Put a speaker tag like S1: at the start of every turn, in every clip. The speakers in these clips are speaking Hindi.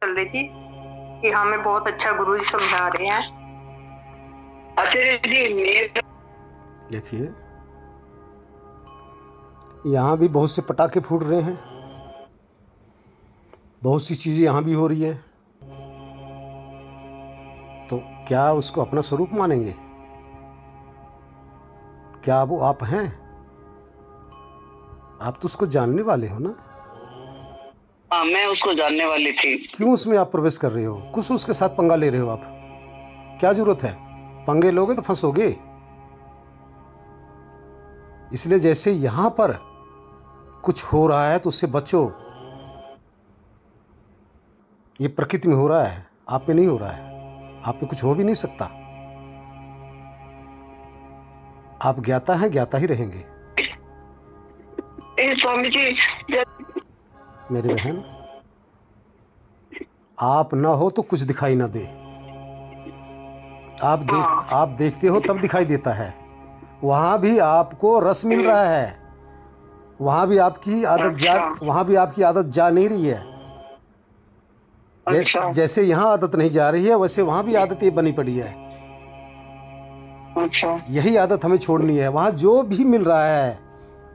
S1: चल रही थी कि हमें बहुत अच्छा गुरु जी समझा रहे हैं।
S2: अच्छा जी,
S3: देखिए यहाँ भी बहुत से पटाखे फूट रहे हैं, बहुत सी चीज़ें यहाँ भी हो रही हैं। तो क्या उसको अपना स्वरूप मानेंगे? क्या वो आप हैं? आप तो उसको जानने वाले हो ना।
S2: हाँ, मैं उसको जानने वाली थी।
S3: क्यों उसमें आप प्रवेश कर रहे हो? कुछ उसके साथ पंगा ले रहे हो आप? क्या जरूरत है? पंगे लोगे तो फंसोगे। इसलिए जैसे यहाँ पर कुछ हो रहा है तो उससे बचो। ये प्रकृति में हो रहा है, आप में नहीं हो रहा है। आप में कुछ हो भी नहीं सकता। आप ज्ञाता हैं, ज्ञाता ही रहेंगे।
S2: स्वामी जी,
S3: मेरी बहन, आप ना हो तो कुछ दिखाई ना दे। आप देखते हो तब दिखाई देता है। वहाँ भी आपको रस मिल रहा है। वहाँ भी आपकी आदत जा नहीं रही है। जैसे यहाँ आदत नहीं जा रही है, वैसे वहाँ भी आदतें बनी पड़ी है। यही आदत हमें छोड़नी है। वहाँ जो भी मिल रहा है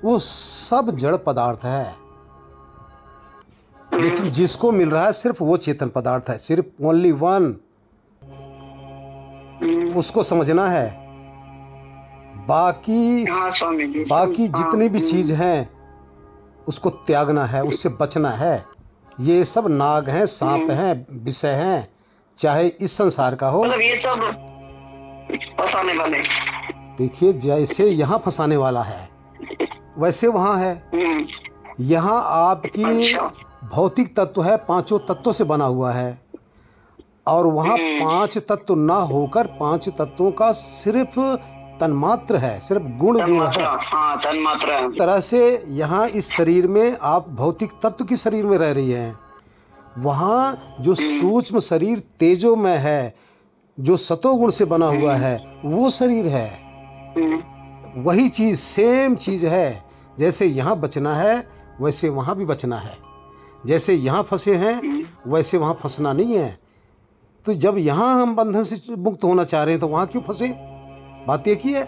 S3: वो सब जड़ पदार्थ है, लेकिन जिसको मिल रहा है सिर्फ वो चेतन पदार्थ है, सिर्फ ओनली वन। उसको समझना है। बाकी जितनी भी चीज हैं उसको त्यागना है, उससे बचना है। ये सब नाग हैं, सांप हैं, विषय हैं, चाहे इस संसार का हो।
S2: मतलब ये सब फंसाने वाले।
S3: देखिए, जैसे यहाँ फंसाने वाला है वैसे वहाँ है। यहाँ आपकी भौतिक तत्व है, पांचों तत्वों से बना हुआ है, और वहाँ पांच तत्व ना होकर पांच तत्वों का सिर्फ तन्मात्र है, सिर्फ गुण है।
S2: हाँ, तन्मात्रा है।
S3: तरह से यहाँ इस शरीर में आप भौतिक तत्व की शरीर में रह रही हैं। वहाँ जो सूक्ष्म शरीर तेजोमय है, जो सतोगुण से बना हुआ है, वो शरीर है। वही चीज, सेम चीज है। जैसे यहाँ बचना है वैसे वहाँ भी बचना है। जैसे यहाँ फंसे हैं वैसे वहाँ फंसना नहीं है। तो जब यहाँ हम बंधन से मुक्त होना चाह रहे हैं तो वहाँ क्यों फंसे? बात एक ही है।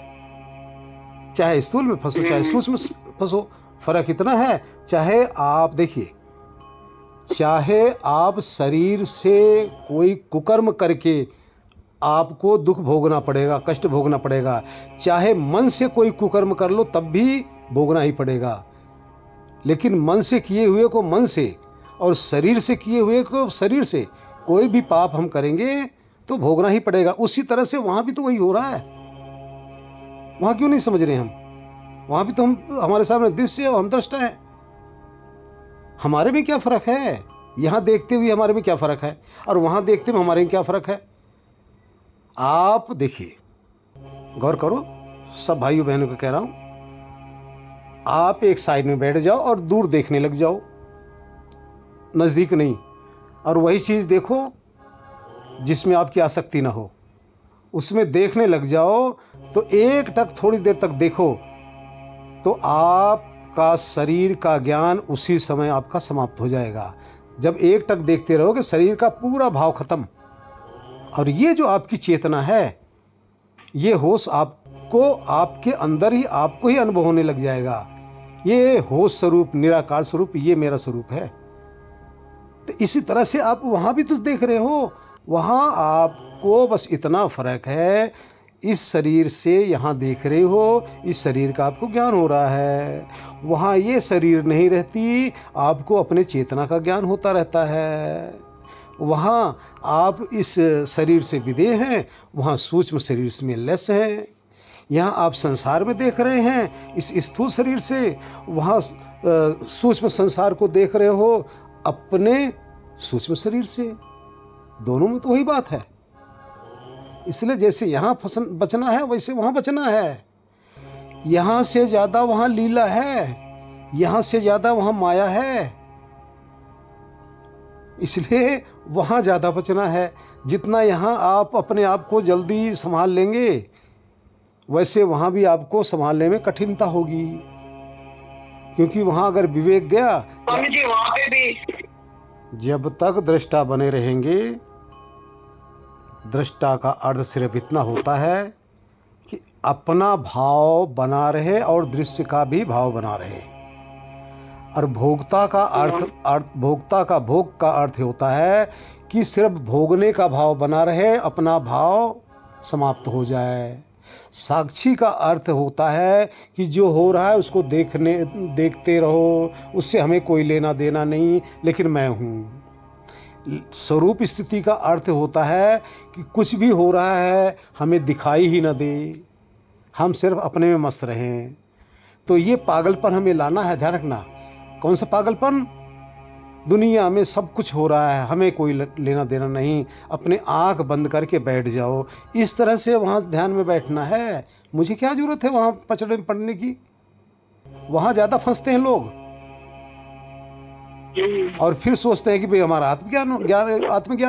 S3: चाहे स्थूल में फंसो चाहे सूक्ष्म में फंसो, फर्क इतना है। चाहे आप देखिए, चाहे आप शरीर से कोई कुकर्म करके आपको दुख भोगना पड़ेगा, कष्ट भोगना पड़ेगा, चाहे मन से कोई कुकर्म कर लो तब भी भोगना ही पड़ेगा। लेकिन मन से किए हुए को मन से और शरीर से किए हुए को शरीर से, कोई भी पाप हम करेंगे तो भोगना ही पड़ेगा। उसी तरह से वहाँ भी तो वही हो रहा है। वहाँ क्यों नहीं समझ रहे हम? वहाँ भी तो हमारे सामने दृश्य है, हम दृष्टा हैं। हमारे में क्या फ़र्क है? यहाँ देखते हुए हमारे में क्या फ़र्क है, और वहाँ देखते हुए हमारे में क्या फ़र्क है? आप देखिए, गौर करो, सब भाइयों बहनों को कह रहा हूँ, आप एक साइड में बैठ जाओ और दूर देखने लग जाओ, नज़दीक नहीं। और वही चीज़ देखो जिसमें आपकी आसक्ति ना हो, उसमें देखने लग जाओ। तो एक टक थोड़ी देर तक देखो तो आपका शरीर का ज्ञान उसी समय आपका समाप्त हो जाएगा। जब एक टक देखते रहोगे शरीर का पूरा भाव खत्म। और ये जो आपकी चेतना है, ये होश आपको, आपके अंदर ही आपको ही अनुभव होने लग जाएगा। ये होश स्वरूप, निराकार स्वरूप, ये मेरा स्वरूप है। तो इसी तरह से आप वहाँ भी तो देख रहे हो। वहाँ आपको बस इतना फर्क है, इस शरीर से यहाँ देख रहे हो, इस शरीर का आपको ज्ञान हो रहा है। वहाँ ये शरीर नहीं रहती, आपको अपने चेतना का ज्ञान होता रहता है। वहाँ आप इस शरीर से विदेह हैं, वहाँ सूक्ष्म शरीर में लस हैं। यहाँ आप संसार में देख रहे हैं इस स्थूल शरीर से, वहाँ सूक्ष्म संसार को देख रहे हो अपने सूक्ष्म शरीर से। दोनों में तो वही बात है। इसलिए जैसे यहाँ बचना है वैसे वहाँ बचना है। यहाँ से ज़्यादा वहाँ लीला है, यहाँ से ज़्यादा वहाँ माया है। इसलिए वहाँ ज़्यादा बचना है। जितना यहाँ आप अपने आप को जल्दी संभाल लेंगे, वैसे वहाँ भी आपको संभालने में कठिनता होगी। क्योंकि वहाँ अगर विवेक गया,
S2: स्वामी जी, वहाँ पे भी
S3: जब तक दृष्टा बने रहेंगे, दृष्टा का अर्थ सिर्फ इतना होता है कि अपना भाव बना रहे और दृश्य का भी भाव बना रहे। और भोक्ता का भोक्ता का भोग का अर्थ होता है कि सिर्फ भोगने का भाव बना रहे, अपना भाव समाप्त हो जाए। साक्षी का अर्थ होता है कि जो हो रहा है उसको देखते रहो, उससे हमें कोई लेना देना नहीं, लेकिन मैं हूँ। स्वरूप स्थिति का अर्थ होता है कि कुछ भी हो रहा है हमें दिखाई ही न दे, हम सिर्फ अपने में मस्त रहें। तो ये पागलपन हमें लाना है, ध्यान रखना। कौन सा पागलपन? दुनिया में सब कुछ हो रहा है, हमें कोई लेना देना नहीं, अपने आँख बंद करके बैठ जाओ। इस तरह से वहाँ ध्यान में बैठना है। मुझे क्या ज़रूरत है वहाँ पचड़े में पड़ने की? वहाँ ज़्यादा फंसते हैं लोग और फिर सोचते हैं कि भाई हमारा आत्मज्ञान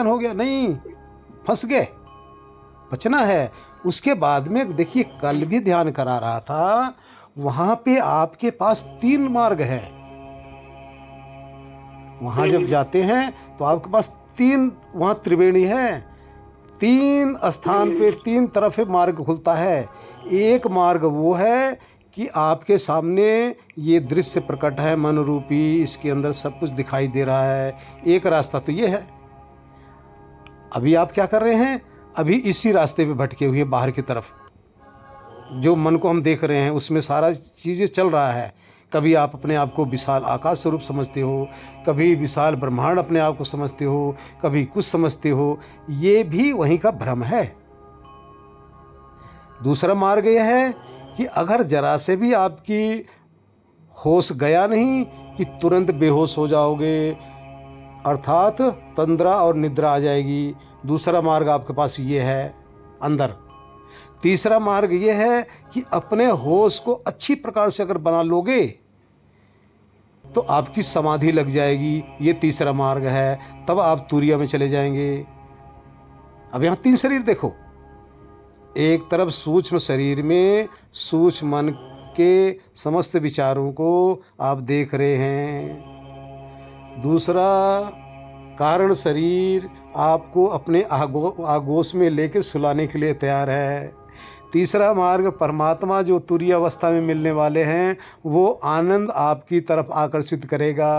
S3: हो गया। नहीं, फंस गए, बचना है। उसके बाद में देखिए, कल भी ध्यान करा रहा था, वहाँ पे आपके पास 3 मार्ग है। वहाँ जब जाते हैं तो आपके पास 3, वहाँ त्रिवेणी है, 3 स्थान पे 3 तरफ मार्ग खुलता है। एक मार्ग वो है कि आपके सामने ये दृश्य प्रकट है, मन रूपी, इसके अंदर सब कुछ दिखाई दे रहा है। एक रास्ता तो ये है। अभी आप क्या कर रहे हैं? अभी इसी रास्ते पे भटके हुए बाहर की तरफ, जो मन को हम देख रहे हैं उसमें सारा चीज़ें चल रहा है। कभी आप अपने आप को विशाल आकाश स्वरूप समझते हो, कभी विशाल ब्रह्मांड अपने आप को समझते हो, कभी कुछ समझते हो। ये भी वहीं का भ्रम है। दूसरा मार्ग यह है कि अगर जरा से भी आपकी होश गया नहीं कि तुरंत बेहोश हो जाओगे, अर्थात तंद्रा और निद्रा आ जाएगी। दूसरा मार्ग आपके पास ये है अंदर। तीसरा मार्ग ये है कि अपने होश को अच्छी प्रकार से अगर बना लोगे तो आपकी समाधि लग जाएगी। ये तीसरा मार्ग है, तब आप तुरिया में चले जाएंगे। अब यहाँ 3 शरीर देखो। एक तरफ सूक्ष्म शरीर में सूक्ष्म मन के समस्त विचारों को आप देख रहे हैं। दूसरा कारण शरीर आपको अपने आगोश में लेके सुलाने के लिए तैयार है। तीसरा मार्ग परमात्मा जो तुरीय अवस्था में मिलने वाले हैं, वो आनंद आपकी तरफ आकर्षित करेगा।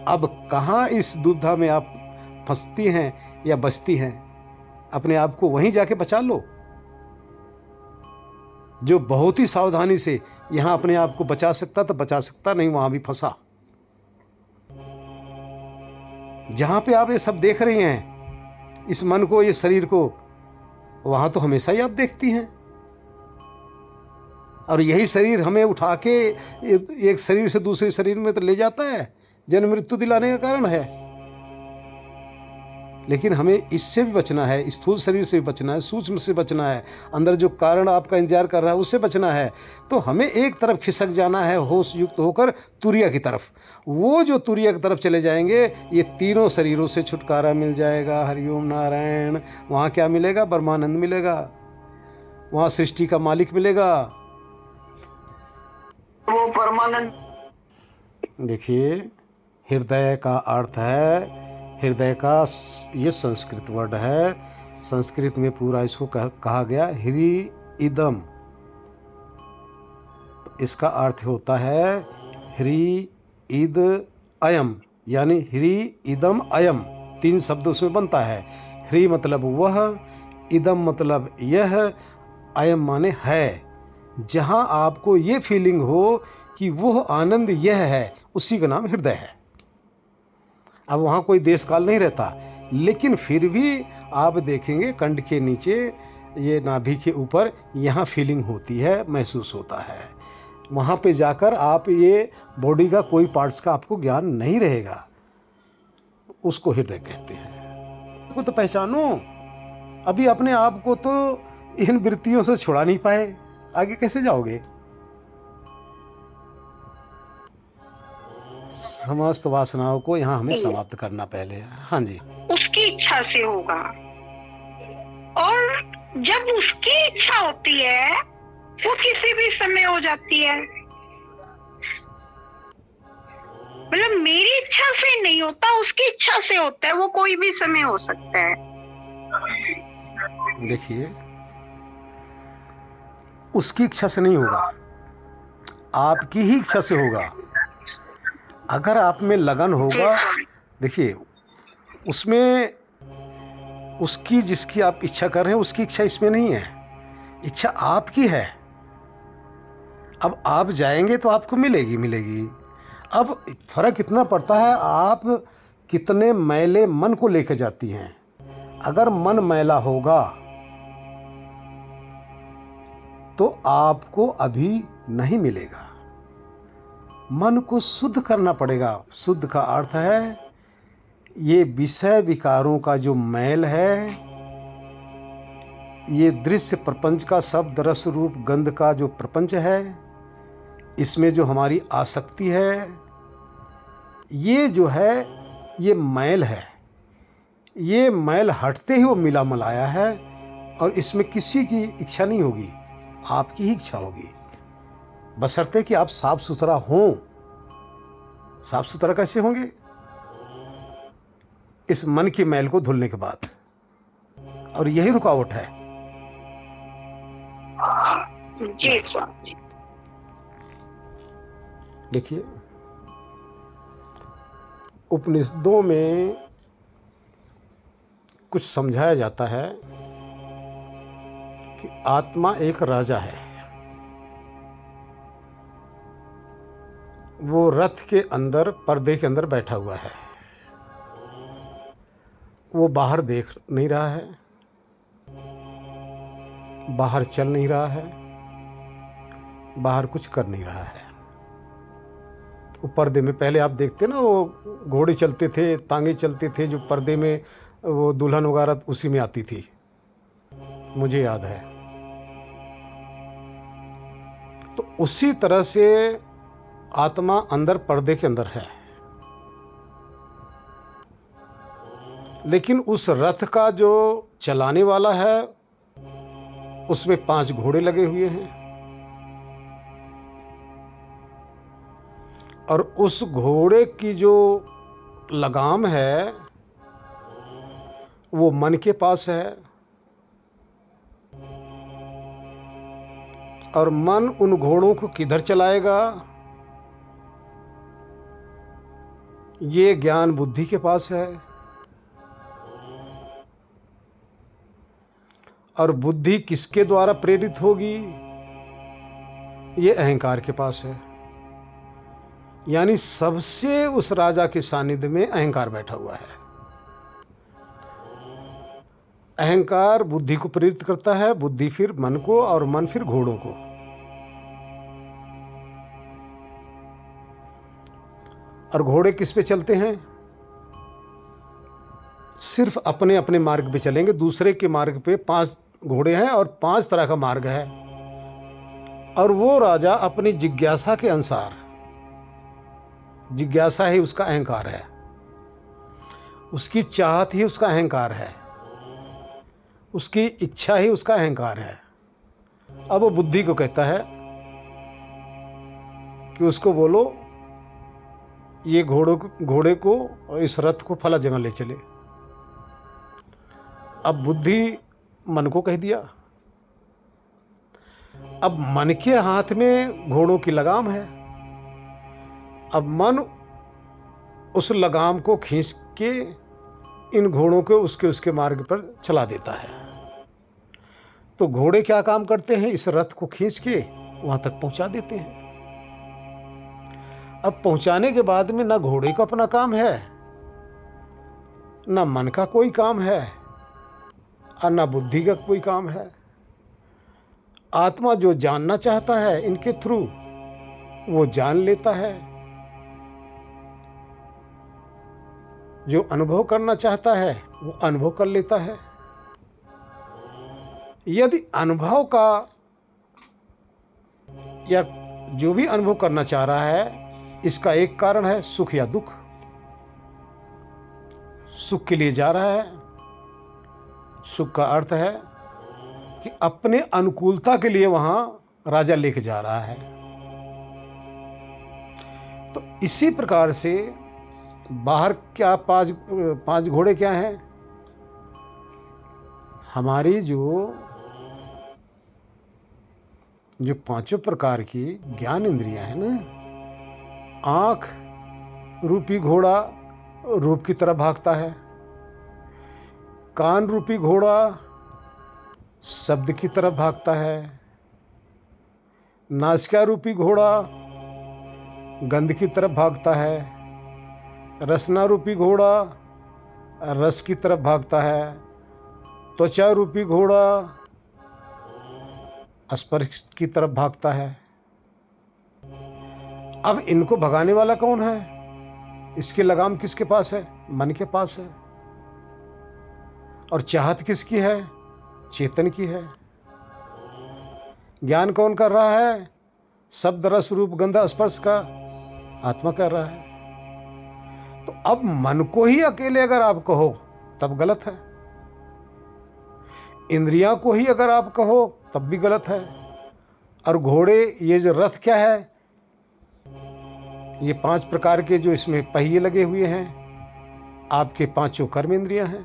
S3: अब कहाँ इस दुविधा में आप फंसती हैं या बचती हैं? अपने आप को वहीं जाके बचा लो। जो बहुत ही सावधानी से यहाँ अपने आप को बचा सकता तो बचा सकता, नहीं वहाँ भी फंसा। जहाँ पे आप ये सब देख रही हैं, इस मन को, ये शरीर को, वहाँ तो हमेशा ही आप देखती हैं। और यही शरीर हमें उठा के एक शरीर से दूसरे शरीर में तो ले जाता है, जन्म मृत्यु दिलाने का कारण है। लेकिन हमें इससे भी बचना है, स्थूल शरीर से भी बचना है, सूक्ष्म से बचना है, अंदर जो कारण आपका इंतजार कर रहा है उससे बचना है। तो हमें एक तरफ खिसक जाना है, होश युक्त होकर तुरिया की तरफ। वो जो तुरिया की तरफ चले जाएंगे, ये तीनों शरीरों से छुटकारा मिल जाएगा। हरिओम नारायण। वहाँ क्या मिलेगा? ब्रह्मानंद मिलेगा, वहाँ सृष्टि का मालिक मिलेगा।
S1: वो परमानंद।
S3: देखिए, हृदय का अर्थ है, हृदय का ये संस्कृत वर्ड है। संस्कृत में पूरा इसको कहा गया ह्री इदम। इसका अर्थ होता है ह्री इद अयम, यानी ह्री इदम अयम। 3 शब्द उसमें बनता है। ह्री मतलब वह, इदम मतलब यह, अयम माने है। जहाँ आपको ये फीलिंग हो कि वो आनंद यह है, उसी का नाम हृदय है। अब वहाँ कोई देश काल नहीं रहता, लेकिन फिर भी आप देखेंगे कंठ के नीचे, ये नाभि के ऊपर, यहाँ फीलिंग होती है, महसूस होता है। वहाँ पे जाकर आप ये बॉडी का कोई पार्ट्स का आपको ज्ञान नहीं रहेगा, उसको हृदय कहते हैं। वो तो पहचानो। अभी अपने आप को तो इन वृत्तियों से छुड़ा नहीं पाए, आगे कैसे जाओगे? समस्त वासनाओं को यहाँ हमें समाप्त करना पहले। हाँ जी,
S1: उसकी इच्छा से होगा। और जब उसकी इच्छा होती है, वो किसी भी समय हो जाती है। मतलब मेरी इच्छा से नहीं होता, उसकी इच्छा से होता है, वो कोई भी समय हो सकता है।
S3: देखिए, उसकी इच्छा से नहीं होगा, आपकी ही इच्छा से होगा। अगर आप में लगन होगा, देखिए उसमें उसकी जिसकी आप इच्छा कर रहे हैं उसकी इच्छा इसमें नहीं है, इच्छा आपकी है। अब आप जाएंगे तो आपको मिलेगी मिलेगी। अब फर्क इतना पड़ता है आप कितने मैले मन को लेकर जाती हैं। अगर मन मैला होगा तो आपको अभी नहीं मिलेगा। मन को शुद्ध करना पड़ेगा। शुद्ध का अर्थ है ये विषय विकारों का जो मैल है, ये दृश्य प्रपंच का शब्द रस रूप गंध का जो प्रपंच है, इसमें जो हमारी आसक्ति है, ये जो है ये मैल है। ये मैल हटते ही वो मिला मलाया है और इसमें किसी की इच्छा नहीं होगी, आपकी ही इच्छा होगी, बशर्ते कि आप साफ सुथरा हों। साफ सुथरा कैसे होंगे? इस मन की मैल को धुलने के बाद। और यही रुकावट है।
S1: जी स्वामी।
S3: देखिए, उपनिषदों में कुछ समझाया जाता है कि आत्मा एक राजा है। वो रथ के अंदर, पर्दे के अंदर बैठा हुआ है। वो बाहर देख नहीं रहा है, बाहर चल नहीं रहा है, बाहर कुछ कर नहीं रहा है। वो पर्दे में, पहले आप देखते ना वो घोड़े चलते थे, तांगे चलते थे, जो पर्दे में वो दुल्हन वगैरह उसी में आती थी, मुझे याद है। तो उसी तरह से आत्मा अंदर पर्दे के अंदर है। लेकिन उस रथ का जो चलाने वाला है उसमें 5 घोड़े लगे हुए हैं और उस घोड़े की जो लगाम है वो मन के पास है और मन उन घोड़ों को किधर चलाएगा? ये ज्ञान बुद्धि के पास है और बुद्धि किसके द्वारा प्रेरित होगी? ये अहंकार के पास है। यानी सबसे उस राजा के सानिध्य में अहंकार बैठा हुआ है। अहंकार बुद्धि को प्रेरित करता है, बुद्धि फिर मन को और मन फिर घोड़ों को। और घोड़े किस पे चलते हैं? सिर्फ अपने अपने मार्ग पे चलेंगे। दूसरे के मार्ग पे 5 घोड़े हैं और 5 तरह का मार्ग है। और वो राजा अपनी जिज्ञासा के अनुसार, जिज्ञासा ही उसका अहंकार है, उसकी चाहत ही उसका अहंकार है, उसकी इच्छा ही उसका अहंकार है। अब वो बुद्धि को कहता है कि उसको बोलो ये घोड़े को और इस रथ को फला जगह ले चले। अब बुद्धि मन को कह दिया। अब मन के हाथ में घोड़ों की लगाम है। अब मन उस लगाम को खींच के इन घोड़ों को उसके मार्ग पर चला देता है। तो घोड़े क्या काम करते हैं? इस रथ को खींच के वहां तक पहुंचा देते हैं। अब पहुंचाने के बाद में ना घोड़े का अपना काम है, ना मन का कोई काम है और ना बुद्धि का कोई काम है। आत्मा जो जानना चाहता है इनके थ्रू वो जान लेता है, जो अनुभव करना चाहता है वो अनुभव कर लेता है। यदि अनुभव का या जो भी अनुभव करना चाह रहा है, इसका एक कारण है सुख या दुख। सुख के लिए जा रहा है, सुख का अर्थ है कि अपने अनुकूलता के लिए वहां राजा लेके जा रहा है। तो इसी प्रकार से बाहर क्या पांच घोड़े क्या हैं? हमारी जो पांचों प्रकार की ज्ञान इंद्रियां हैं ना, आंख रूपी घोड़ा रूप की तरफ भागता है, कान रूपी घोड़ा शब्द की तरफ भागता है, नासिका रूपी घोड़ा गंध की तरफ भागता है, रसना रूपी घोड़ा रस की तरफ भागता है, त्वचा रूपी घोड़ा स्पर्श की तरफ भागता है। अब इनको भगाने वाला कौन है? इसकी लगाम किसके पास है? मन के पास है। और चाहत किसकी है? चेतन की है। ज्ञान कौन कर रहा है? शब्द रस रूप गंध स्पर्श का आत्मा कर रहा है। तो अब मन को ही अकेले अगर आप कहो तब गलत है, इंद्रियां को ही अगर आप कहो तब भी गलत है। और घोड़े, ये जो रथ क्या है, ये 5 प्रकार के जो इसमें पहिए लगे हुए हैं, आपके 5 कर्म इंद्रियां हैं।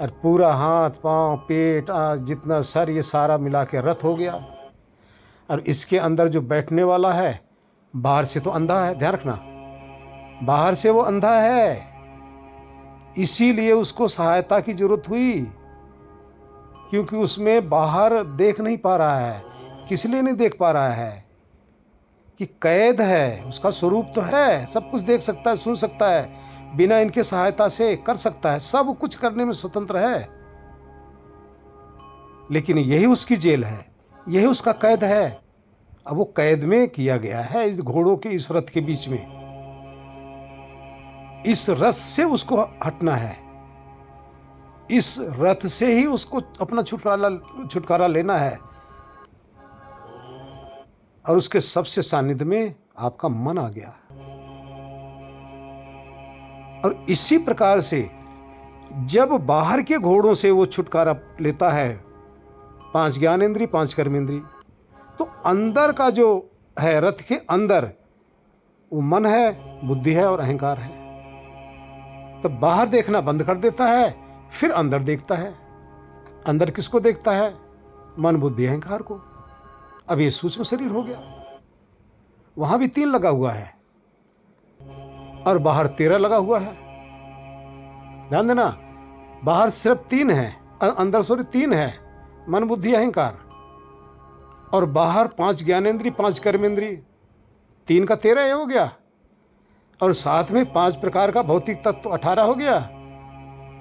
S3: और पूरा हाथ पांव पेट जितना सर, ये सारा मिला के रथ हो गया। और इसके अंदर जो बैठने वाला है, बाहर से तो अंधा है, ध्यान रखना, बाहर से वो अंधा है, इसीलिए उसको सहायता की जरूरत हुई, क्योंकि उसमें बाहर देख नहीं पा रहा है। किस लिए नहीं देख पा रहा है? कि कैद है। उसका स्वरूप तो है, सब कुछ देख सकता है, सुन सकता है, बिना इनके सहायता से कर सकता है, सब कुछ करने में स्वतंत्र है। लेकिन यही उसकी जेल है, यही उसका कैद है। अब वो कैद में किया गया है इस घोड़ों के, इस रथ के बीच में। इस रथ से उसको हटना है, इस रथ से ही उसको अपना छुटकारा लेना है। और उसके सबसे सानिध्य में आपका मन आ गया। और इसी प्रकार से जब बाहर के घोड़ों से वो छुटकारा लेता है, 5 ज्ञानेंद्री 5 कर्मेंद्री, तो अंदर का जो है, रथ के अंदर वो मन है, बुद्धि है और अहंकार है। तो बाहर देखना बंद कर देता है, फिर अंदर देखता है। अंदर किसको देखता है? मन बुद्धि अहंकार को। अब ये सूक्ष्म शरीर हो गया। वहां भी 3 लगा हुआ है और बाहर 13 लगा हुआ है। ध्यान देना, बाहर सिर्फ 3 है, अंदर 3 है, मन बुद्धि अहंकार। और बाहर 5 ज्ञानेंद्री 5 कर्मेंद्री, 3 का 13 हो गया। और साथ में 5 प्रकार का भौतिक तत्व 18 हो गया।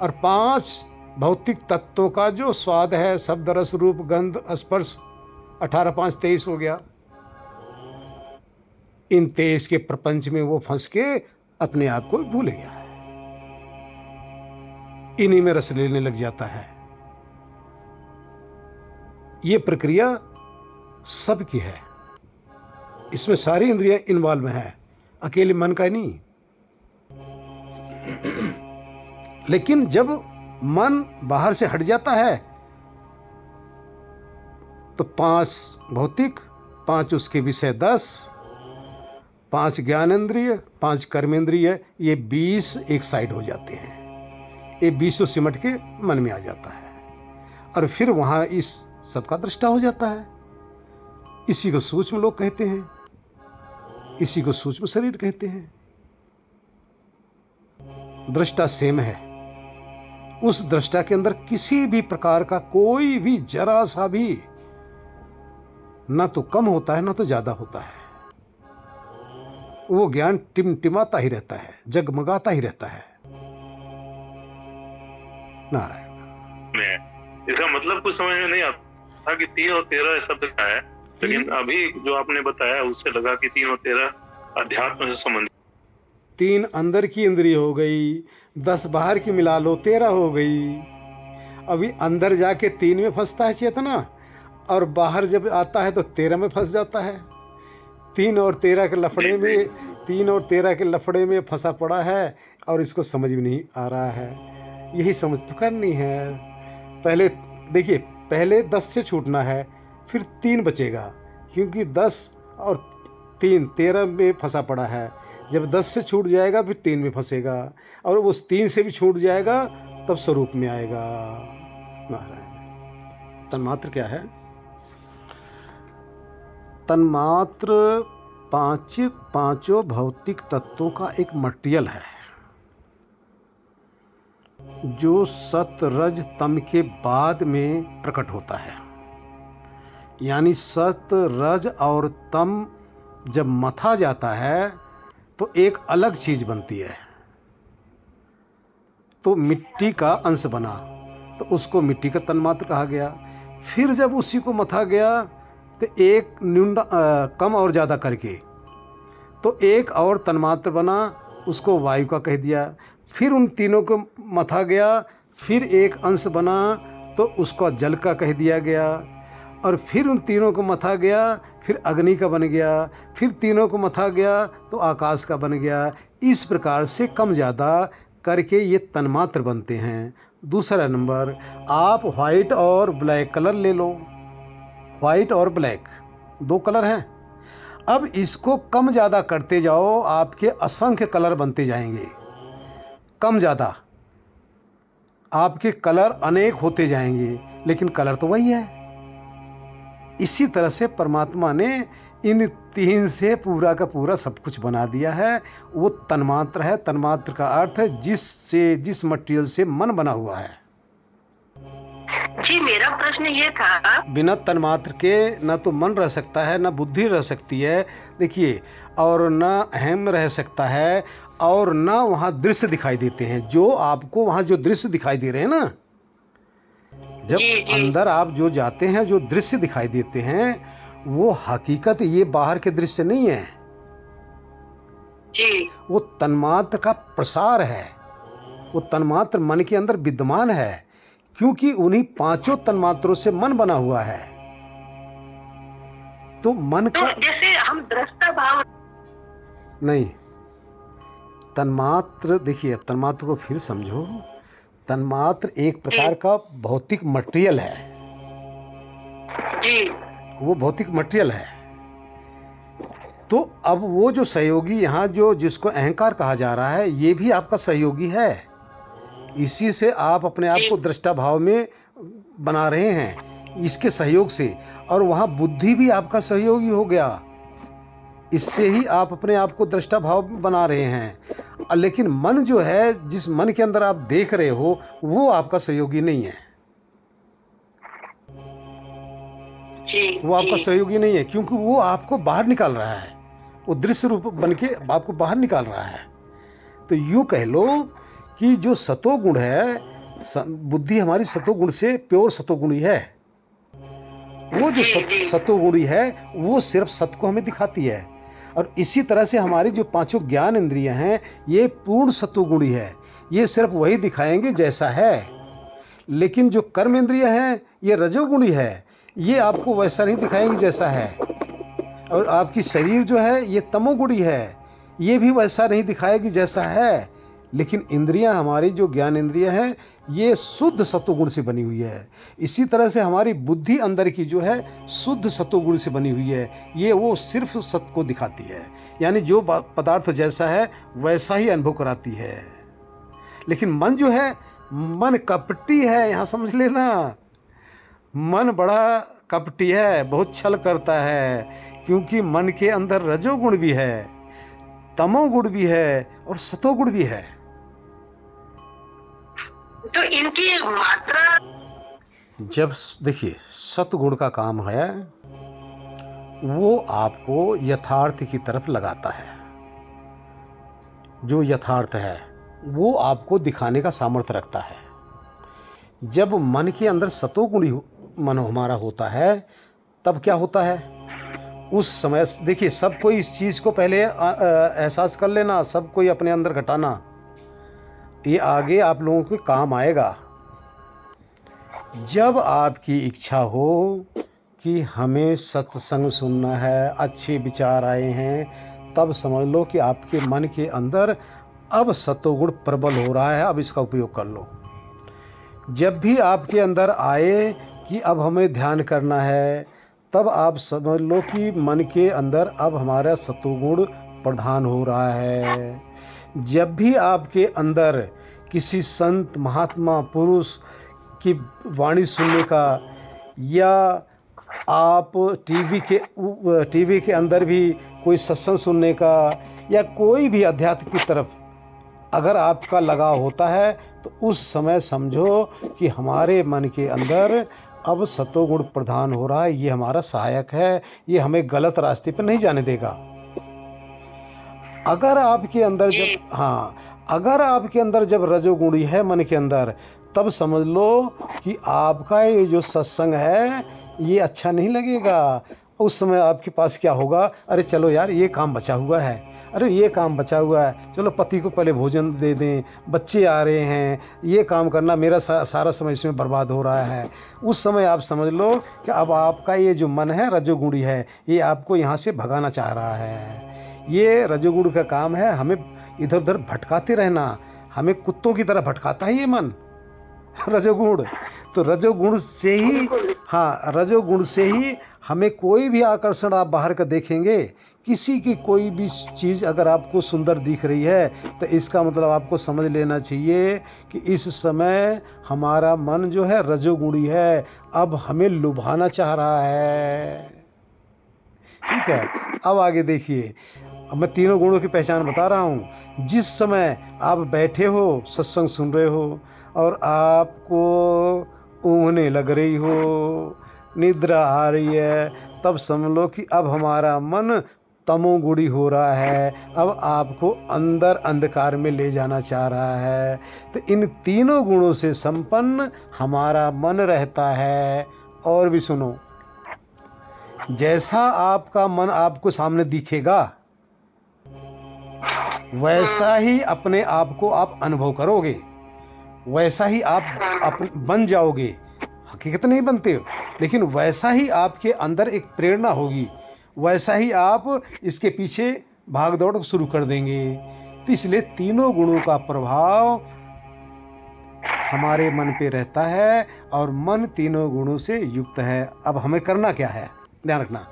S3: और 5 भौतिक तत्वों का जो स्वाद है, शब्द रस रूप गंध स्पर्श, 18 5 23 हो गया। इन 23 के प्रपंच में वो फंस के अपने आप को भूल गया है, इन्हीं में रस लेने लग जाता है। ये प्रक्रिया सबकी है, इसमें सारी इंद्रियां इन्वॉल्व है, अकेले मन का नहीं। लेकिन जब मन बाहर से हट जाता है तो 5 भौतिक, 5 उसके विषय 10, 5 ज्ञानेंद्रिय 5 कर्मेंद्रिय, ये 20 एक साइड हो जाते हैं। ये 20 सिमट के मन में आ जाता है और फिर वहाँ इस सबका दृष्टा हो जाता है। इसी को सूक्ष्म लोग कहते हैं, इसी को सूक्ष्म शरीर कहते हैं। दृष्टा सेम है, उस दृष्टा के अंदर किसी भी प्रकार का कोई भी जरा सा भी ना तो कम होता है ना तो ज्यादा होता है। वो ज्ञान टिमटिमाता ही रहता है, जगमगाता ही रहता है। नारायण।
S4: इसका मतलब कुछ समझ में नहीं आता कि 3 और 13 शब्द का है, लेकिन अभी जो आपने बताया उससे लगा कि 3 और 13 अध्यात्म से संबंधित।
S3: 3 अंदर की इंद्रिय हो गई, 10 बाहर की मिला लो 13 हो गई। अभी अंदर जाके 3 में फंसता है चेतना, और बाहर जब आता है तो 13 में फंस जाता है। 3 और 13 के लफड़े में, 3 और 13 के लफड़े में फंसा पड़ा है और इसको समझ में नहीं आ रहा है। यही समझ तो करनी है। पहले देखिए, पहले 10 से छूटना है, फिर 3 बचेगा, क्योंकि 10 और 3 13 में फंसा पड़ा है। जब 10 से छूट जाएगा फिर 3 में फंसेगा, और उस 3 से भी छूट जाएगा तब स्वरूप में आएगा। नारायण। तन्मात्र क्या है? तन्मात्र पांचों भौतिक तत्वों का एक मटेरियल है जो सत रज तम के बाद में प्रकट होता है। यानी सत रज और तम जब मथा जाता है तो एक अलग चीज बनती है। तो मिट्टी का अंश बना तो उसको मिट्टी का तन्मात्र कहा गया। फिर जब उसी को मथा गया तो एक कम और ज़्यादा करके तो एक और तन्मात्र बना, उसको वायु का कह दिया। फिर उन तीनों को मथा गया, फिर एक अंश बना तो उसको जल का कह दिया गया। और फिर उन तीनों को मथा गया, फिर अग्नि का बन गया। फिर तीनों को मथा गया तो आकाश का बन गया। इस प्रकार से कम ज़्यादा करके ये तन्मात्र बनते हैं। दूसरा नंबर, आप वाइट और ब्लैक कलर ले लो। वाइट और ब्लैक 2 कलर हैं। अब इसको कम ज़्यादा करते जाओ, आपके असंख्य कलर बनते जाएंगे। कम ज़्यादा आपके कलर अनेक होते जाएंगे, लेकिन कलर तो वही है। इसी तरह से परमात्मा ने इन 3 से पूरा का पूरा सब कुछ बना दिया है। वो तन्मात्र है। तन्मात्र का अर्थ है जिस मटेरियल से मन बना हुआ है।
S1: जी, मेरा प्रश्न ये था,
S3: बिना तन्मात्र के न तो मन रह सकता है, न बुद्धि रह सकती है, देखिए, और न अहम रह सकता है, और न वहाँ दृश्य दिखाई देते हैं। जो आपको वहाँ जो दृश्य दिखाई दे रहे हैं ना, जब अंदर आप जो जाते हैं, जो दृश्य दिखाई देते हैं, वो हकीकत ये बाहर के दृश्य नहीं है
S1: जी।
S3: वो तन्मात्र का प्रसार है। वो तन्मात्र मन के अंदर विद्यमान है, क्योंकि उन्हीं 5 तन्मात्रों से मन बना हुआ है। तो मन का
S1: जैसे हम दृष्टा भाव
S3: नहीं, तन्मात्र, देखिए तन्मात्र को फिर समझो। तन्मात्र एक प्रकार का भौतिक मटेरियल है
S1: जी।
S3: वो भौतिक मटेरियल है। तो अब वो जो सहयोगी यहाँ जो जिसको अहंकार कहा जा रहा है, ये भी आपका सहयोगी है। इसी से आप अपने आप को दृष्टा भाव में बना रहे हैं, इसके सहयोग से। और वहाँ बुद्धि भी आपका सहयोगी हो गया, इससे ही आप अपने आप को दृष्टा भाव बना रहे हैं। लेकिन मन जो है, जिस मन के अंदर आप देख रहे हो, वो आपका सहयोगी नहीं है। वो आपका सहयोगी नहीं है, क्योंकि वो आपको बाहर निकाल रहा है। वो दृश्य रूप बन के आपको बाहर निकाल रहा है। तो यूँ कह लो कि जो सतोगुण है, बुद्धि हमारी सतोगुण से प्योर सतोगुणी है। वो जो सतोगुणी है वो सिर्फ सत को हमें दिखाती है। और इसी तरह से हमारी जो 5 ज्ञान इंद्रियां हैं, ये पूर्ण सतोगुणी है। ये सिर्फ वही दिखाएंगे जैसा है। लेकिन जो कर्म इंद्रियां हैं, ये रजोगुणी है। ये आपको वैसा नहीं दिखाएंगे जैसा है। और आपकी शरीर जो है, ये तमोगुणी है। ये भी वैसा नहीं दिखाएगी जैसा है। लेकिन इंद्रियां, हमारी जो ज्ञान इंद्रियां हैं, ये शुद्ध सत्वगुण से बनी हुई है। इसी तरह से हमारी बुद्धि अंदर की जो है, शुद्ध सत्वगुण से बनी हुई है। ये वो सिर्फ सत्य को दिखाती है, यानी जो पदार्थ जैसा है वैसा ही अनुभव कराती है। लेकिन मन जो है, मन कपटी है। यहाँ समझ लेना, मन बड़ा कपटी है, बहुत छल करता है। क्योंकि मन के अंदर रजोगुण भी है, तमोगुण भी है और सतोगुण भी है।
S1: तो इनकी मात्रा,
S3: जब देखिए सतगुण का काम है, वो आपको यथार्थ की तरफ लगाता है। जो यथार्थ है वो आपको दिखाने का सामर्थ्य रखता है। जब मन के अंदर सतोगुणी मन हमारा होता है, तब क्या होता है उस समय, देखिए सब कोई इस चीज़ को पहले एहसास कर लेना, सब कोई अपने अंदर घटाना, ये आगे आप लोगों के काम आएगा। जब आपकी इच्छा हो कि हमें सत्संग सुनना है, अच्छे विचार आए हैं, तब समझ लो कि आपके मन के अंदर अब सतोगुण प्रबल हो रहा है, अब इसका उपयोग कर लो। जब भी आपके अंदर आए कि अब हमें ध्यान करना है, तब आप समझ लो कि मन के अंदर अब हमारा सत्वगुण प्रधान हो रहा है। जब भी आपके अंदर किसी संत महात्मा पुरुष की वाणी सुनने का, या आप टीवी के अंदर भी कोई सत्संग सुनने का, या कोई भी अध्यात्म की तरफ अगर आपका लगाव होता है, तो उस समय समझो कि हमारे मन के अंदर अब सत्वगुण प्रधान हो रहा है। ये हमारा सहायक है, ये हमें गलत रास्ते पर नहीं जाने देगा। अगर आपके अंदर अगर आपके अंदर जब रजोगुणी है मन के अंदर, तब समझ लो कि आपका ये जो सत्संग है ये अच्छा नहीं लगेगा। उस समय आपके पास क्या होगा, अरे चलो यार ये काम बचा हुआ है, अरे ये काम बचा हुआ है, चलो पति को पहले भोजन दे दें, बच्चे आ रहे हैं, ये काम करना, मेरा सारा समय इसमें बर्बाद हो रहा है। उस समय आप समझ लो कि अब आपका ये जो मन है रजोगुणी है, ये आपको यहाँ से भगाना चाह रहा है। ये रजोगुण का काम है, हमें इधर उधर भटकाते रहना, हमें कुत्तों की तरह भटकाता है ये मन रजोगुण। तो रजोगुण से ही हमें कोई भी आकर्षण आप बाहर का देखेंगे, किसी की कोई भी चीज़ अगर आपको सुंदर दिख रही है, तो इसका मतलब आपको समझ लेना चाहिए कि इस समय हमारा मन जो है रजोगुणी है, अब हमें लुभाना चाह रहा है। ठीक है, अब आगे देखिए, अब मैं तीनों गुणों की पहचान बता रहा हूँ। जिस समय आप बैठे हो, सत्संग सुन रहे हो, और आपको ऊँघने लग रही हो, निद्रा आ रही है, तब समझ लो कि अब हमारा मन तमोगुणी हो रहा है, अब आपको अंदर अंधकार में ले जाना चाह रहा है। तो इन तीनों गुणों से संपन्न हमारा मन रहता है। और भी सुनो, जैसा आपका मन आपको सामने दिखेगा, वैसा ही अपने आप को आप अनुभव करोगे, वैसा ही आप बन जाओगे। हकीकत नहीं बनते हो, लेकिन वैसा ही आपके अंदर एक प्रेरणा होगी, वैसा ही आप इसके पीछे भाग दौड़ शुरू कर देंगे। तो इसलिए तीनों गुणों का प्रभाव हमारे मन पे रहता है, और मन तीनों गुणों से युक्त है। अब हमें करना क्या है, ध्यान रखना।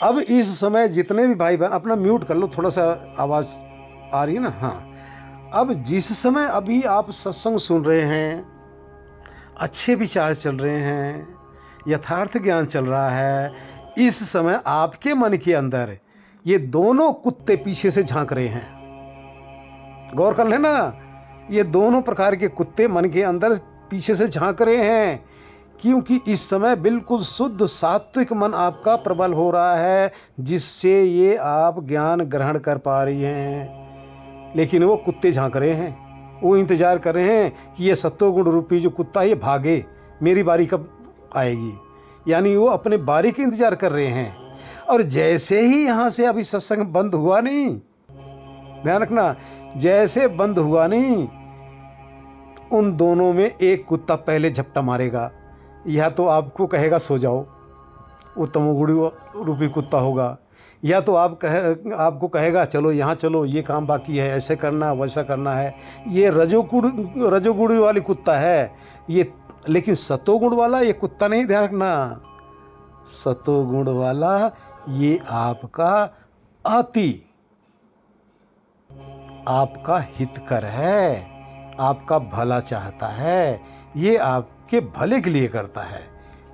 S3: अब इस समय जितने भी भाई बहन, अपना म्यूट कर लो, थोड़ा सा आवाज़ आ रही है ना। हाँ, अब जिस समय अभी आप सत्संग सुन रहे हैं, अच्छे विचार चल रहे हैं, यथार्थ ज्ञान चल रहा है, इस समय आपके मन के अंदर ये दोनों कुत्ते पीछे से झांक रहे हैं। गौर कर लेना, ये दोनों प्रकार के कुत्ते मन के अंदर पीछे से झांक रहे हैं, क्योंकि इस समय बिल्कुल शुद्ध सात्विक मन आपका प्रबल हो रहा है, जिससे ये आप ज्ञान ग्रहण कर पा रही हैं। लेकिन वो कुत्ते झांक रहे हैं, वो इंतज़ार कर रहे हैं कि ये सत्वगुण रूपी जो कुत्ता ये भागे, मेरी बारी कब आएगी। यानी वो अपने बारी के इंतज़ार कर रहे हैं। और जैसे ही यहाँ से अभी सत्संग बंद हुआ नहीं, ध्यान रखना, जैसे बंद हुआ नहीं, उन दोनों में एक कुत्ता पहले झपटा मारेगा, या तो आपको कहेगा सो जाओ, वो तमोगुणी रूपी कुत्ता होगा, या तो आपको कहेगा चलो यहाँ चलो, ये काम बाकी है, ऐसे करना वैसा करना है। ये रजोगुणी वाली कुत्ता है ये, लेकिन सतोगुण वाला ये कुत्ता नहीं, ध्यान रखना। सतोगुण वाला ये आपका अति, आपका हितकर है, आपका भला चाहता है, ये आपके भले के लिए करता है,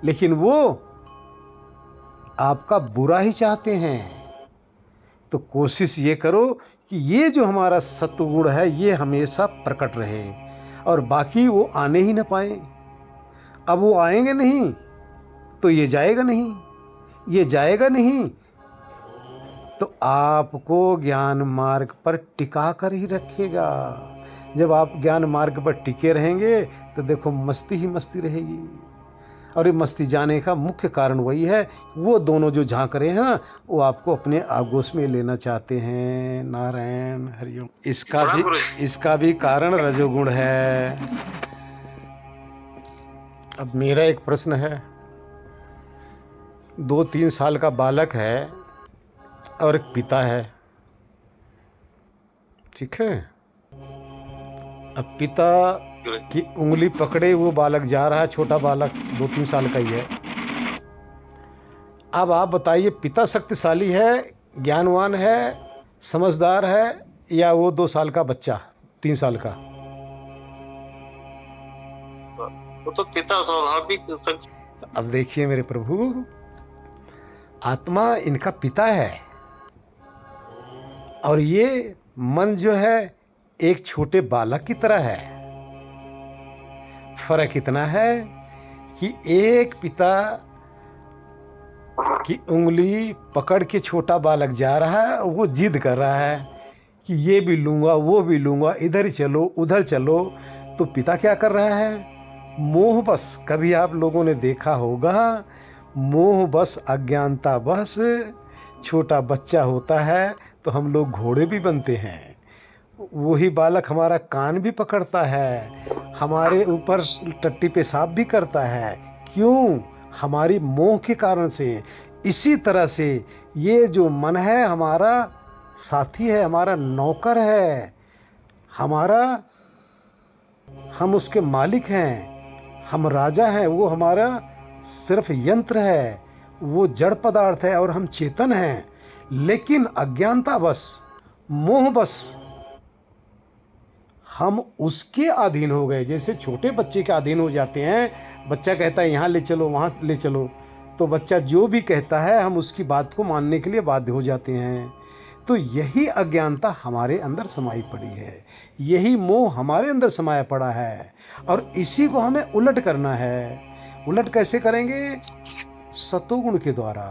S3: लेकिन वो आपका बुरा ही चाहते हैं। तो कोशिश ये करो कि ये जो हमारा सत्वगुण है ये हमेशा प्रकट रहे, और बाकी वो आने ही ना पाए। अब वो आएंगे नहीं तो ये जाएगा नहीं, ये जाएगा नहीं तो आपको ज्ञान मार्ग पर टिका कर ही रखेगा। जब आप ज्ञान मार्ग पर टिके रहेंगे तो देखो मस्ती ही मस्ती रहेगी। और ये मस्ती जाने का मुख्य कारण वही है, वो दोनों जो झांक रहे हैं ना, वो आपको अपने आगोश में लेना चाहते हैं। नारायण हरिओम। इसका भी कारण रजोगुण है। अब मेरा एक प्रश्न है, 2-3 साल का बालक है और एक पिता है, ठीक है। अब पिता की उंगली पकड़े वो बालक जा रहा है, छोटा बालक 2-3 साल का ही है, अब आप बताइए, पिता शक्तिशाली है, ज्ञानवान है, समझदार है, या वो 2 साल का बच्चा, 3 साल का?
S4: वो तो पिता स्वाभाविक
S3: अब देखिए मेरे प्रभु, आत्मा इनका पिता है और ये मन जो है एक छोटे बालक की तरह है। फर्क इतना है कि एक पिता की उंगली पकड़ के छोटा बालक जा रहा है, वो जिद कर रहा है कि ये भी लूँगा, वो भी लूँगा, इधर ही चलो, उधर चलो। तो पिता क्या कर रहा है? मोह बस। कभी आप लोगों ने देखा होगा, मोह बस, अज्ञानता बस, छोटा बच्चा होता है तो हम लोग घोड़े भी बनते हैं। वही बालक हमारा कान भी पकड़ता है, हमारे ऊपर टट्टी पेशाब भी करता है। क्यों? हमारी मोह के कारण से। इसी तरह से ये जो मन है हमारा साथी है, हमारा नौकर है, हम उसके मालिक हैं, हम राजा हैं, वो हमारा सिर्फ यंत्र है, वो जड़ पदार्थ है और हम चेतन हैं। लेकिन अज्ञानता बस, मोह बस, हम उसके अधीन हो गए। जैसे छोटे बच्चे के अधीन हो जाते हैं, बच्चा कहता है यहाँ ले चलो, वहाँ ले चलो, तो बच्चा जो भी कहता है हम उसकी बात को मानने के लिए बाध्य हो जाते हैं। तो यही अज्ञानता हमारे अंदर समाई पड़ी है, यही मोह हमारे अंदर समाया पड़ा है और इसी को हमें उलट करना है। उलट कैसे करेंगे? सतोगुण के द्वारा।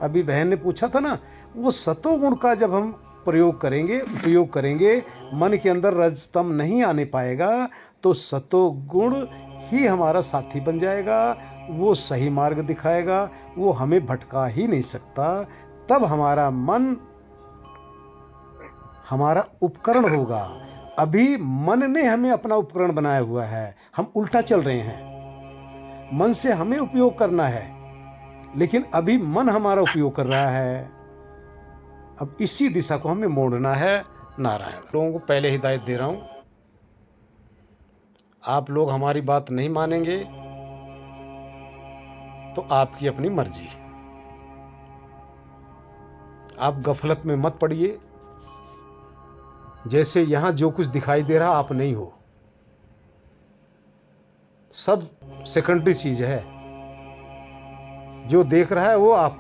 S3: अभी बहन ने पूछा था ना, वो सतोगुण का जब हम प्रयोग करेंगे, मन के अंदर रजतम नहीं आने पाएगा, तो सतोगुण ही हमारा साथी बन जाएगा, वो सही मार्ग दिखाएगा, वो हमें भटका ही नहीं सकता। तब हमारा मन हमारा उपकरण होगा। अभी मन ने हमें अपना उपकरण बनाया हुआ है, हम उल्टा चल रहे हैं। मन से हमें उपयोग करना है, लेकिन अभी मन हमारा उपयोग कर रहा है। अब इसी दिशा को हमें मोड़ना है। नारायण। लोगों को पहले हिदायत दे रहा हूं, आप लोग हमारी बात नहीं मानेंगे तो आपकी अपनी मर्जी। आप गफलत में मत पड़िए। जैसे यहां जो कुछ दिखाई दे रहा आप नहीं हो, सब सेकेंडरी चीज है। जो देख रहा है वो आप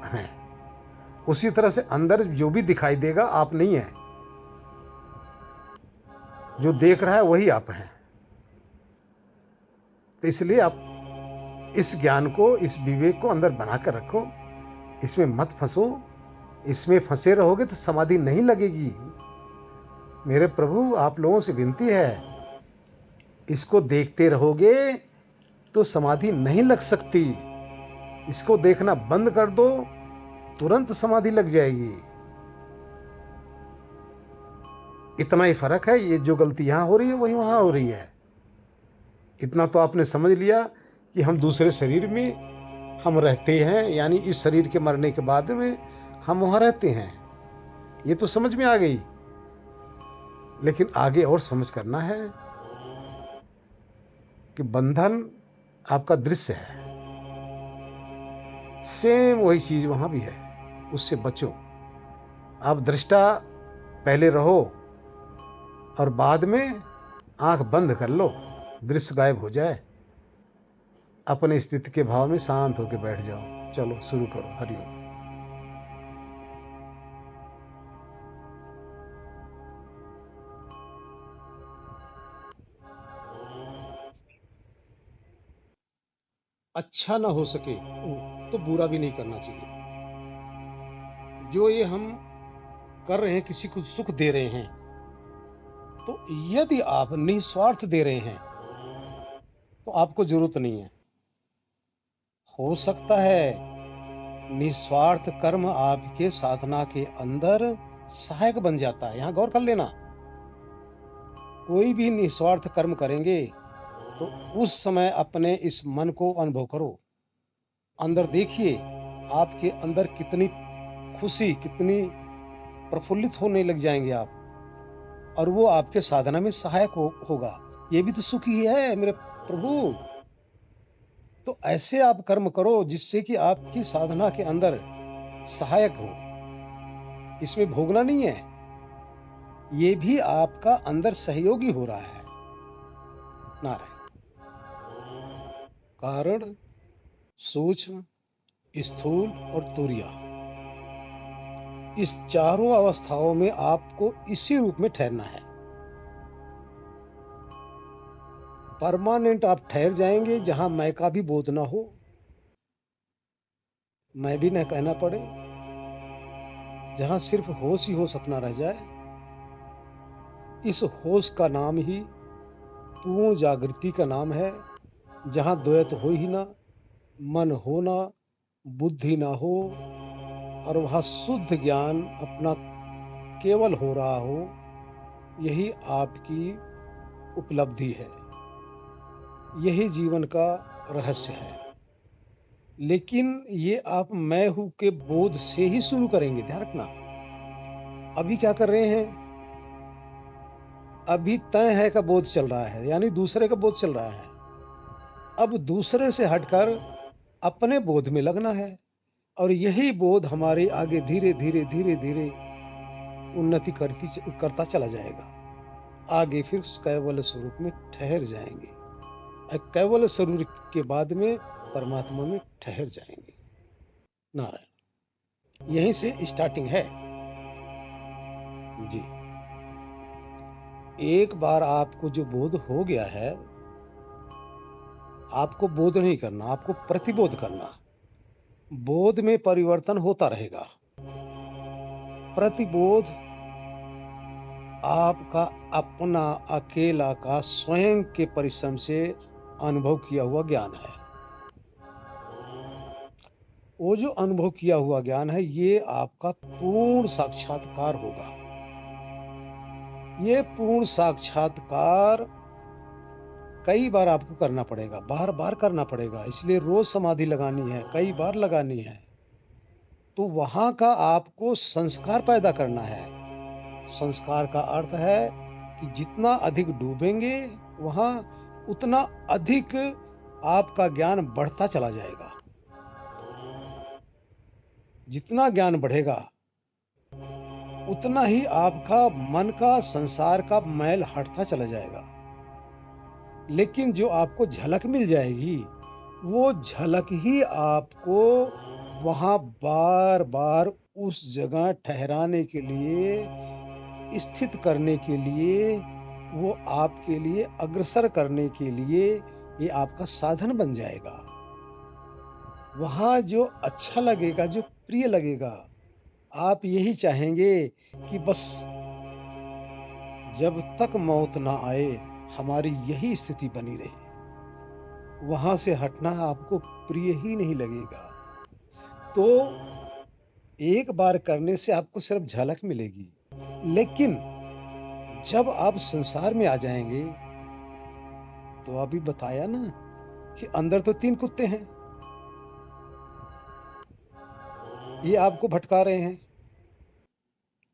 S3: हैं। उसी तरह से अंदर जो भी दिखाई देगा आप नहीं है, जो देख रहा है वही आप हैं। तो इसलिए आप इस ज्ञान को, इस विवेक को अंदर बना कर रखो, इसमें मत फंसो। इसमें फंसे रहोगे तो समाधि नहीं लगेगी। मेरे प्रभु, आप लोगों से विनती है, इसको देखते रहोगे तो समाधि नहीं लग सकती। इसको देखना बंद कर दो, तुरंत समाधि लग जाएगी। इतना ही फर्क है। ये जो गलती यहां हो रही है वही वहां हो रही है। इतना तो आपने समझ लिया कि हम दूसरे शरीर में हम रहते हैं, यानी इस शरीर के मरने के बाद में हम वहां रहते हैं। ये तो समझ में आ गई, लेकिन आगे और समझ करना है कि बंधन आपका दृश्य है, सेम वही चीज वहां भी है, उससे बचो। आप दृष्टा पहले रहो और बाद में आंख बंद कर लो, दृश्य गायब हो जाए, अपने स्थिति के भाव में शांत होकर बैठ जाओ। चलो शुरू करो। हरिओम। अच्छा ना हो सके तो बुरा भी नहीं करना चाहिए। जो ये हम कर रहे हैं, किसी को सुख दे रहे हैं, तो यदि आप निस्वार्थ दे रहे हैं तो आपको जरूरत नहीं है। हो सकता है निस्वार्थ कर्म आपके साधना के अंदर सहायक बन जाता है। यहां गौर कर लेना, कोई भी निस्वार्थ कर्म करेंगे तो उस समय अपने इस मन को अनुभव करो, अंदर देखिए आपके अंदर कितनी खुशी, कितनी प्रफुल्लित होने लग जाएंगे आप, और वो आपके साधना में सहायक होगा। ये भी तो सुख ही है मेरे प्रभु। तो ऐसे आप कर्म करो जिससे कि आपकी साधना के अंदर सहायक हो। इसमें भोगना नहीं है, ये भी आपका अंदर सहयोगी हो रहा है। नारायण। कारण, सूक्ष्म, स्थूल और तुरीय, इस चारों अवस्थाओं में आपको इसी रूप में ठहरना है। परमानेंट आप ठहर जाएंगे जहां मैं का भी बोध ना हो, मैं भी न कहना पड़े, जहां सिर्फ होश ही होश अपना रह जाए। इस होश का नाम ही पूर्ण जागृति का नाम है, जहां द्वैत हो ही ना, मन हो ना, बुद्धि ना हो, और वहां शुद्ध ज्ञान अपना केवल हो रहा हो। यही आपकी उपलब्धि है, यही जीवन का रहस्य है। लेकिन ये आप मैं हूं के बोध से ही शुरू करेंगे, ध्यान रखना। अभी क्या कर रहे हैं? अभी तय है का बोध चल रहा है, यानी दूसरे का बोध चल रहा है। अब दूसरे से हटकर अपने बोध में लगना है, और यही बोध हमारे आगे धीरे धीरे धीरे धीरे उन्नति करता चला जाएगा। आगे फिर कैवल्य स्वरूप में ठहर जाएंगे, कैवल्य स्वरूप के बाद में परमात्मा में ठहर जाएंगे। नारायण। यहीं से स्टार्टिंग है जी। एक बार आपको जो बोध हो गया है, आपको बोध नहीं करना, आपको प्रतिबोध करना। बोध में परिवर्तन होता रहेगा। प्रतिबोध आपका अपना अकेला का स्वयं के परिश्रम से अनुभव किया हुआ ज्ञान है। वो जो अनुभव किया हुआ ज्ञान है, ये आपका पूर्ण साक्षात्कार होगा। ये पूर्ण साक्षात्कार कई बार आपको करना पड़ेगा, बार बार करना पड़ेगा। इसलिए रोज समाधि लगानी है, कई बार लगानी है। तो वहां का आपको संस्कार पैदा करना है। संस्कार का अर्थ है कि जितना अधिक डूबेंगे वहां, उतना अधिक आपका ज्ञान बढ़ता चला जाएगा। जितना ज्ञान बढ़ेगा, उतना ही आपका मन का, संसार का मैल हटता चला जाएगा। लेकिन जो आपको झलक मिल जाएगी, वो झलक ही आपको वहां बार बार उस जगह ठहराने के लिए, स्थित करने के लिए, वो आपके लिए अग्रसर करने के लिए ये आपका साधन बन जाएगा। वहां जो अच्छा लगेगा, जो प्रिय लगेगा, आप यही चाहेंगे कि बस जब तक मौत ना आए हमारी यही स्थिति बनी रहे। वहां से हटना आपको प्रिय ही नहीं लगेगा। तो एक बार करने से आपको सिर्फ झलक मिलेगी, लेकिन जब आप संसार में आ जाएंगे, तो अभी बताया ना कि अंदर तो 3 कुत्ते हैं, ये आपको भटका रहे हैं।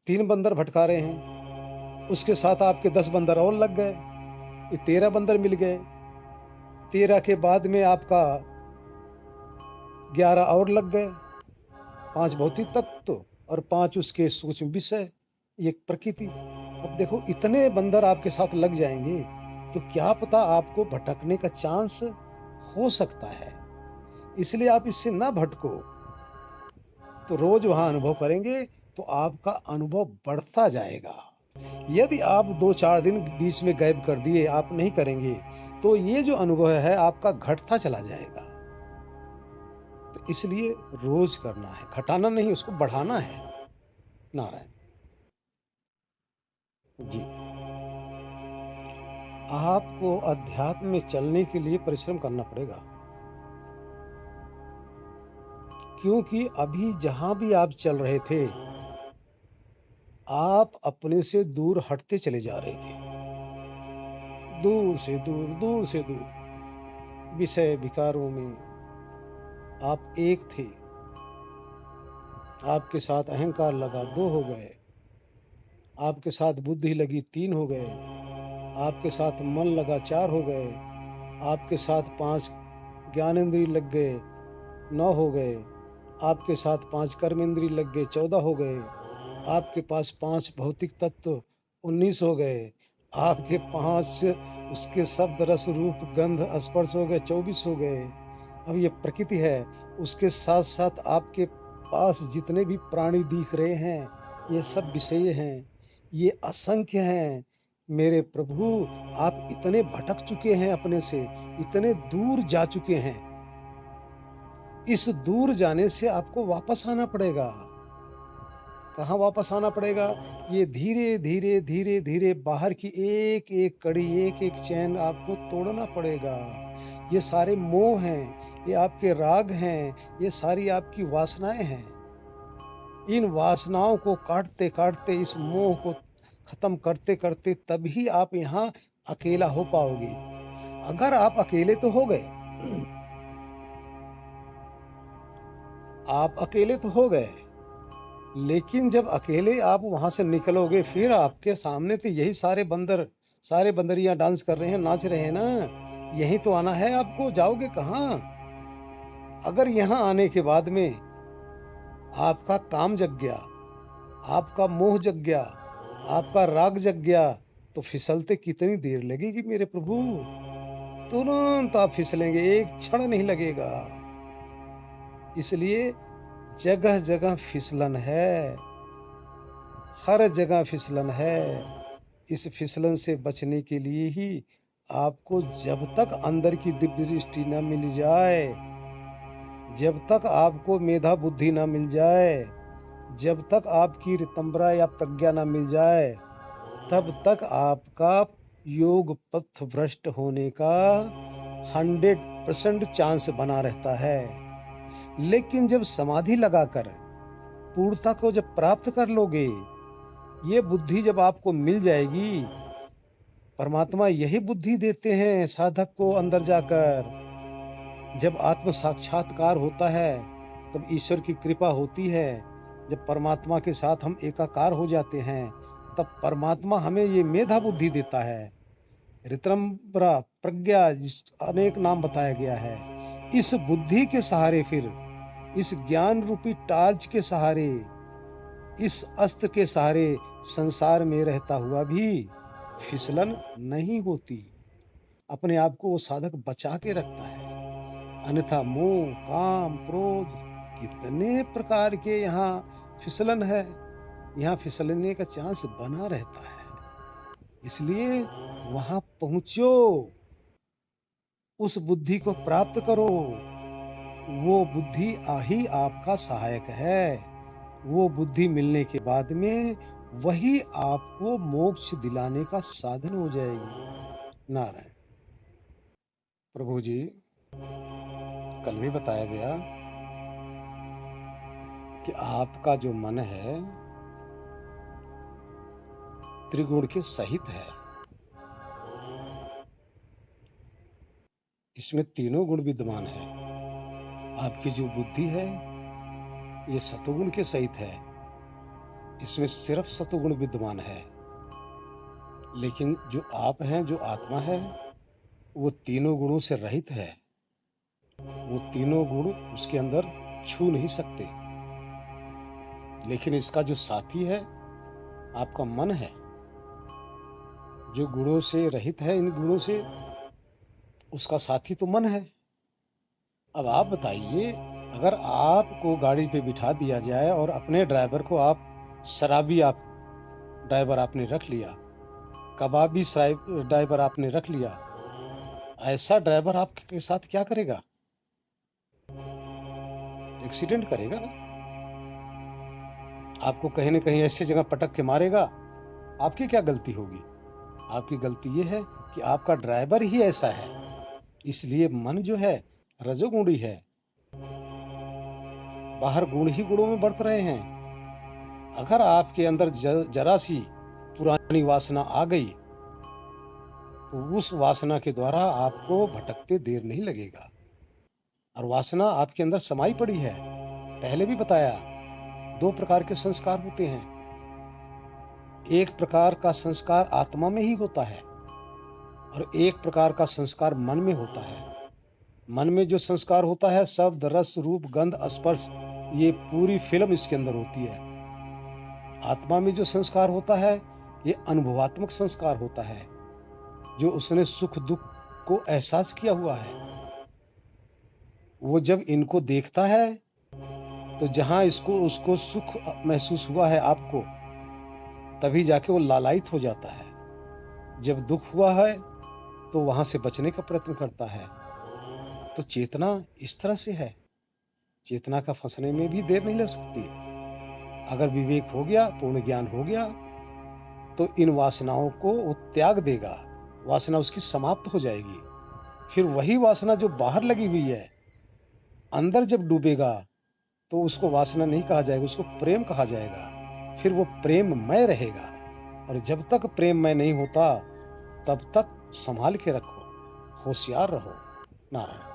S3: 3 बंदर भटका रहे हैं, उसके साथ आपके 10 बंदर और लग गए, ये 13 बंदर मिल गए। 13 के बाद में आपका 11 और लग गए। 5 भौतिक तत्व और 5 उसके सूक्ष्म विषय, एक प्रकृति। अब देखो, इतने बंदर आपके साथ लग जाएंगे तो क्या पता आपको भटकने का चांस हो सकता है। इसलिए आप इससे ना भटको। तो रोज वहां अनुभव करेंगे तो आपका अनुभव बढ़ता जाएगा। यदि आप 2-4 दिन बीच में गायब कर दिए, आप नहीं करेंगे, तो ये जो अनुभव है आपका घटता चला जाएगा। तो इसलिए रोज करना है, घटाना नहीं, उसको बढ़ाना है। नारायण जी। आपको अध्यात्म में चलने के लिए परिश्रम करना पड़ेगा, क्योंकि अभी जहां भी आप चल रहे थे, आप अपने से दूर हटते चले जा रहे थे। दूर से दूर, दूर से दूर विषय विकारों में आप एक थे। आपके साथ अहंकार लगा, 2 हो गए। आपके साथ बुद्धि लगी, 3 हो गए। आपके साथ मन लगा, 4 हो गए। आपके साथ 5 ज्ञानेंद्रिय लग गए, 9 हो गए। आपके साथ 5 कर्मेंद्रिय लग गए, 14 हो गए। आपके पास 5 भौतिक तत्व, 19 हो गए। आपके 5 उसके शब्द रस रूप गंध स्पर्श हो गए, 24 हो गए। अब ये प्रकृति है, उसके साथ साथ आपके पास जितने भी प्राणी दिख रहे हैं, ये सब विषय हैं, ये असंख्य हैं। मेरे प्रभु, आप इतने भटक चुके हैं अपने से, इतने दूर जा चुके हैं। इस दूर जाने से आपको वापस आना पड़ेगा। कहाँ वापस आना पड़ेगा? ये धीरे धीरे धीरे धीरे बाहर की एक एक कड़ी, एक एक चैन आपको तोड़ना पड़ेगा। ये सारे मोह हैं, ये आपके राग हैं, ये सारी आपकी वासनाएं हैं। इन वासनाओं को काटते काटते, इस मोह को खत्म करते करते तभी आप यहाँ अकेला हो पाओगे। अगर आप अकेले तो हो गए, आप अकेले तो हो गए, लेकिन जब अकेले आप वहां से निकलोगे, फिर आपके सामने तो यही सारे बंदर, सारे बंदरियां डांस कर रहे हैं, नाच रहे हैं ना। यही तो आना है आपको, जाओगे कहाँ? अगर यहाँ आने के बाद में आपका काम जग गया, आपका मोह जग गया, आपका राग जग गया, तो फिसलते कितनी देर लगेगी मेरे प्रभु? तुरंत आप फिसलेंगे, एक क्षण नहीं लगेगा। इसलिए जगह जगह फिसलन है, हर जगह फिसलन है। इस फिसलन से बचने के लिए ही आपको, जब तक अंदर की दिव्य दृष्टि न मिल जाए, जब तक आपको मेधा बुद्धि न मिल जाए, जब तक आपकी रितंबरा या प्रज्ञा न मिल जाए, तब तक आपका योग पथ भ्रष्ट होने का 100% चांस बना रहता है। लेकिन जब समाधि लगाकर पूर्णता को जब प्राप्त कर लोगे, ये बुद्धि जब आपको मिल जाएगी, परमात्मा यही बुद्धि देते हैं साधक को अंदर जाकर। जब आत्म साक्षात्कार होता है, तब ईश्वर की कृपा होती है। जब परमात्मा के साथ हम एकाकार हो जाते हैं, तब परमात्मा हमें ये मेधा बुद्धि देता है, रितंबरा प्रज्ञा, अनेक नाम बताया गया है। इस बुद्धि के सहारे, फिर इस ज्ञान रूपी टार्च के सहारे, इस अस्त्र के सहारे संसार में रहता हुआ भी फिसलन नहीं होती। अपने आप को वो साधक बचा के रखता है। अन्यथा मोह, काम, क्रोध, कितने प्रकार के यहाँ फिसलन है, यहाँ फिसलने का चांस बना रहता है। इसलिए वहां पहुंचो, उस बुद्धि को प्राप्त करो। वो बुद्धि ही आपका सहायक है। वो बुद्धि मिलने के बाद में वही आपको मोक्ष दिलाने का साधन हो जाएगी। नारायण। प्रभु जी, कल भी बताया गया कि आपका जो मन है त्रिगुण के सहित है। इसमें तीनों गुण विद्यमान है। आपकी जो बुद्धि है, ये सतोगुण के सहित है। इसमें सिर्फ सतोगुण विद्यमान है। लेकिन जो आप हैं, जो आत्मा है, वो तीनों गुणों से रहित है। वो तीनों गुण उसके अंदर छू नहीं सकते। लेकिन इसका जो साथी है, आपका मन है, जो गुणों से रहित है, इन गुणों से, उसका साथी तो मन है। अब आप बताइए, अगर आपको गाड़ी पे बिठा दिया जाए और अपने ड्राइवर को आप शराबी ड्राइवर आपने रख लिया, कबाबी ड्राइवर आपने रख लिया, ऐसा ड्राइवर आपके साथ क्या करेगा? एक्सीडेंट करेगा ना। आपको कहीं न कहीं ऐसी जगह पटक के मारेगा। आपकी क्या गलती होगी? आपकी गलती ये है कि आपका ड्राइवर ही ऐसा है। इसलिए मन जो है रजोगुणी है। बाहर गुण ही गुणों में बरत रहे हैं। अगर आपके अंदर जरा सी पुरानी वासना आ गई, तो उस वासना के द्वारा आपको भटकते देर नहीं लगेगा। और वासना आपके अंदर समाई पड़ी है। पहले भी बताया, 2 प्रकार के संस्कार होते हैं। एक प्रकार का संस्कार आत्मा में ही होता है और एक प्रकार का संस्कार मन में होता है। मन में जो संस्कार होता है, शब्द, रस, रूप, गंध, स्पर्श, ये पूरी फिल्म इसके अंदर होती है। आत्मा में जो संस्कार होता है, ये अनुभवात्मक संस्कार होता है, जो उसने सुख दुख को एहसास किया हुआ है। वो जब इनको देखता है तो जहां उसको सुख महसूस हुआ है आपको, तभी जाके वो लालायित हो जाता है। जब दुख हुआ है तो वहां से बचने का प्रयत्न करता है। तो चेतना इस तरह से है। चेतना का फंसने में भी देर नहीं लग सकती। अगर विवेक हो गया, पूर्ण ज्ञान हो गया, तो इन वासनाओं को वो त्याग देगा। वासना उसकी समाप्त हो जाएगी। फिर वही वासना जो बाहर लगी हुई है, अंदर जब डूबेगा तो उसको वासना नहीं कहा जाएगा, उसको प्रेम कहा जाएगा। फिर वो प्रेममय रहेगा। और जब तक प्रेममय नहीं होता, तब तक संभाल के रखो, होशियार रहो। नारायण।